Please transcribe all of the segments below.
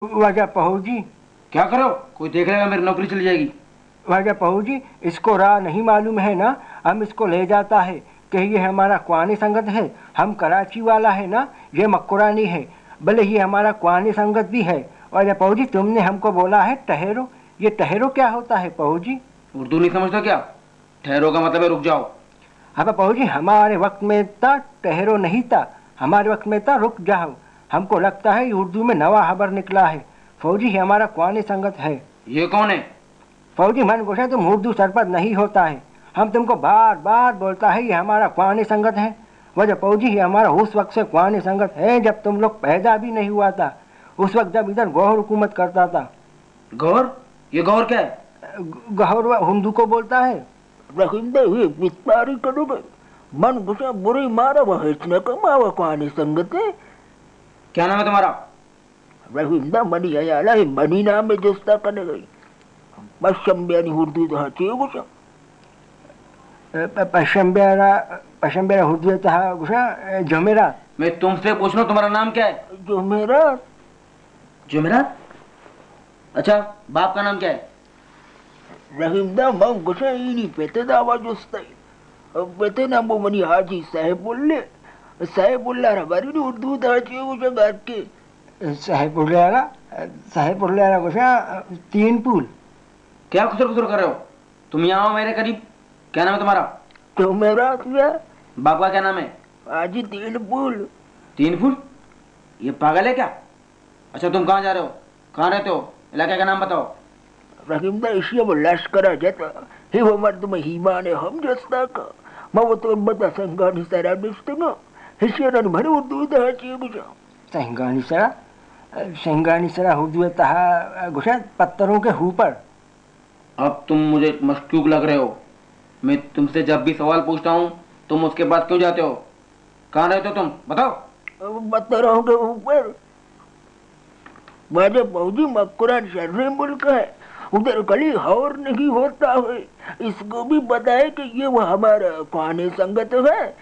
वजह पहुँ जी। क्या करो? कोई देख लेगा मेरी नौकरी चली जाएगी। वजह पहुँ जी, इसको राह नहीं मालूम है ना, हम इसको ले जाता है कि ये हमारा कुआनी संगत है, हम कराची वाला है ना, ये मक्कुरानी है, भले ही हमारा कुआनी संगत भी है। वजह पहुँ जी, तुमने हमको बोला है ठहरो, ये ठहरो क्या होता है पहुँ जी? उर्दू नहीं समझता क्या? ठहरो का मतलब है रुक जाओ। अब पहुँ जी, हमारे वक्त में था ठहरो नहीं था, हमारे वक्त में था रुक जाओ। हमको लगता है ये उर्दू में नवा खबर निकला है। फौजी हमारा कुआनी संगत है। ये कौन है? फौजी मन गुस्सा तुम उर्दू सरपत नहीं होता है, हम तुमको बार बार बोलता है ये हमारा कुआनी संगत है। वजह फौजी ये हमारा उस वक्त से कुआनी संगत है जब तुम लोग पैदा भी नहीं हुआ था, उस वक्त जब इधर गौहर हुकूमत करता था। गौर? ये गौर क्या है? गौहर हिंदू को बोलता है। रहिंदे हुए विस्तारी करोगे मन गुस्सा बुरी मारा वह इतने कमावा कुआनी संगत है। क्या नाम है तुम्हारा? रहिंदा मनी आया है, मनी नाम में दोस्ता करने गई बस शंबियानी उर्दू तो हाथी गुस्सा पशंबेरा हुर्दू था गुस्सा जमेरा। मैं तुमसे पूछ रहा हूँ तुम्हारा नाम क्या है? जो मेरा जुमेरात? अच्छा, बाप का नाम क्या है? रहिंदा मंग गुस्सा इनी पेते दावा जोस्ता पेते नाम वो मनी हाजी साहेबुल्ला रबारी ने उर्दू तो हाथी गुस्सा घर के साहेबुल्ला गुस्सा तीन पुल। क्या खुसर खुसर कर रहे हो? तुम यहाँ आओ मेरे करीब। क्या नाम है तुम्हारा? जो मेरा बाप का क्या नाम है? हाजी तीन पुल। तीन फूल? ये पागल है क्या? अच्छा, तुम कहाँ जा रहे हो? कहाँ रहते हो? इलाके का नाम बताओ। रहिंदा इसी अब लश्करा जाता हे वो मर्द में हीमाने हम जस्ता का मैं वो तो बता संगानी सारा बिस्ते ना हिस्सेदार भरे उर्दू तो हाथी गुस्सा संगानी सरा हुर्दू था गुस्सा पत्थरों के ऊपर। अब तुम मुझे मशकूक लग रहे हो। मैं तुमसे जब भी सवाल पूछता हूँ तुम उसके बाद क्यों जाते हो? कहाँ रहते हो तुम? बताओ। पत्थरों के ऊपर वाजे फौजी मक्कुरान शर्रे मुल्क है, उधर कली और नहीं होता है। इसको भी पता है कि ये वो हमारा कुआनी संगत है।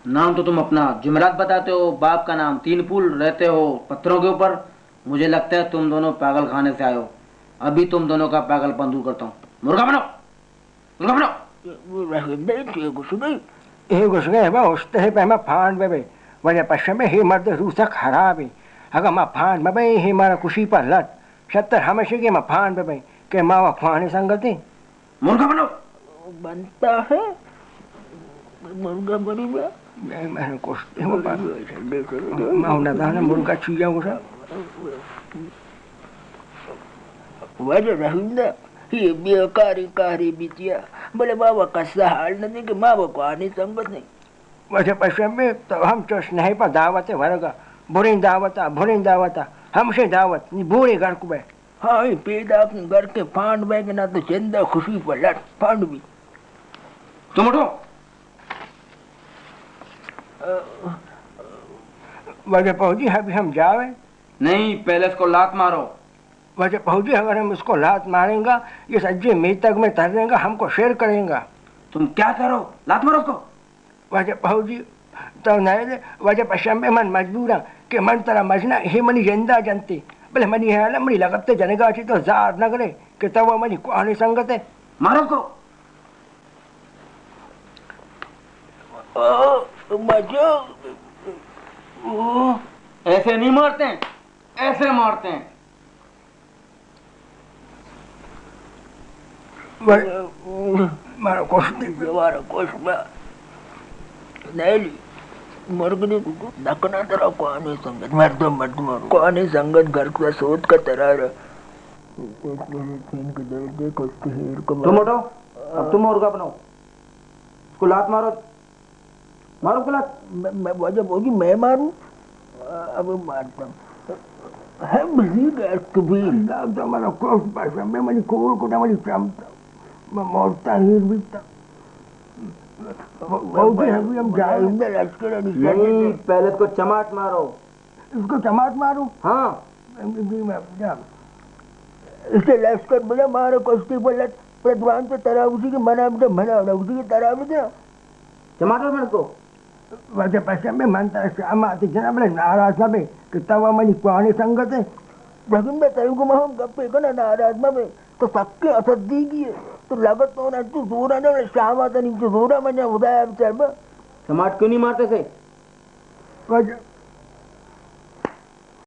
नाम तो तुम अपना जुमेरात बताते हो, बाप का नाम तीन फूल, रहते हो पत्थरों के ऊपर। मुझे लगता है तुम दोनों पागल खाने से आए हो। अभी तुम दोनों का पागलपन दूर करता हूँ। मुर्गा बनो, मुर्गा बनो। घुस गए उठते है पे फान बे वजह पश्चिम में ही मर्द रूसा खराब है। अगर मैं फान बे ही मारा खुशी पर लट 70 हमेशा के मैं फान बे के मावा खुआने संगति। मुर्गा बनो। बनता है मुर्गा बनी मैंने कुछ मैं दाना मुर्गा चीजा गुस्सा वजह रहिंदा ये बेकारी कारी बिटिया बोले बाबा कैसा हाल नहीं कि माँ कुआनी संगत नहीं। वजह पश्चिम में तो हम तो स्नेह पर दावत है वर्गा बुरी दावत हमसे दावत बुरे घर को बे। हाँ ये पैदा अपने घर के फांड बैग ना तो चंदा खुशी पर लट फांड भी। तुम उठो। वजह पहुंची अभी हम जावे नहीं, पहले इसको लात मारो। वजह पहुंची अगर हम उसको लात मारेंगा ये सज्जे मेतक में तरेंगा, हमको शेर करेंगा। तुम क्या करो? लात मारो उसको। वजह पहुंची तो नहीं वजह पश्चिम में मन मजबूर कि मन तरह मजना हे मनी जिंदा जनती भले मनी है मनी लगते जनेगा तो जार न करे कि तब मनी कुआनी संगत है। मारो उसको। मजो ऐसे नहीं मारते हैं, ऐसे मारते हैं। मारो कोश नहीं मुर्गनी दकना तरह कुआनी संगत मर्द मारो कुआनी संगत घर का सोच का तरह तुम उठो। अब तुम मुर्गा बनो। उसको लात मारो, मारो उसको लात। मैं वजह बोली मैं मारूं अब मारता हूँ है बिजी गैस कबीर तो मारा कोस पास में मनी कोल को ना मनी चमता मैं मोरता हीर बीता बहुत ही हम जाए लश्कर नहीं, पहले इसको चमाट मारो। इसको चमाट मारूं? हाँ। इसे लश्कर बोला मारो कुश्ती बोला प्रद्वान पे तरह उसी के मना उसी की तरह में दे चमाटो मैं इसको। वजह पैसे में मानता है आमा जना बड़े नाराज ना बे कितना वाली पुरानी संगत है लेकिन मैं तेरे को हम गप्पे को ना नाराज में तो सबके असर दी गई है तो लागत तो ना तू जोरा ना शाम आता नहीं तो जोरा मजा उदाया विचार में समाज क्यों नहीं मारते थे वजह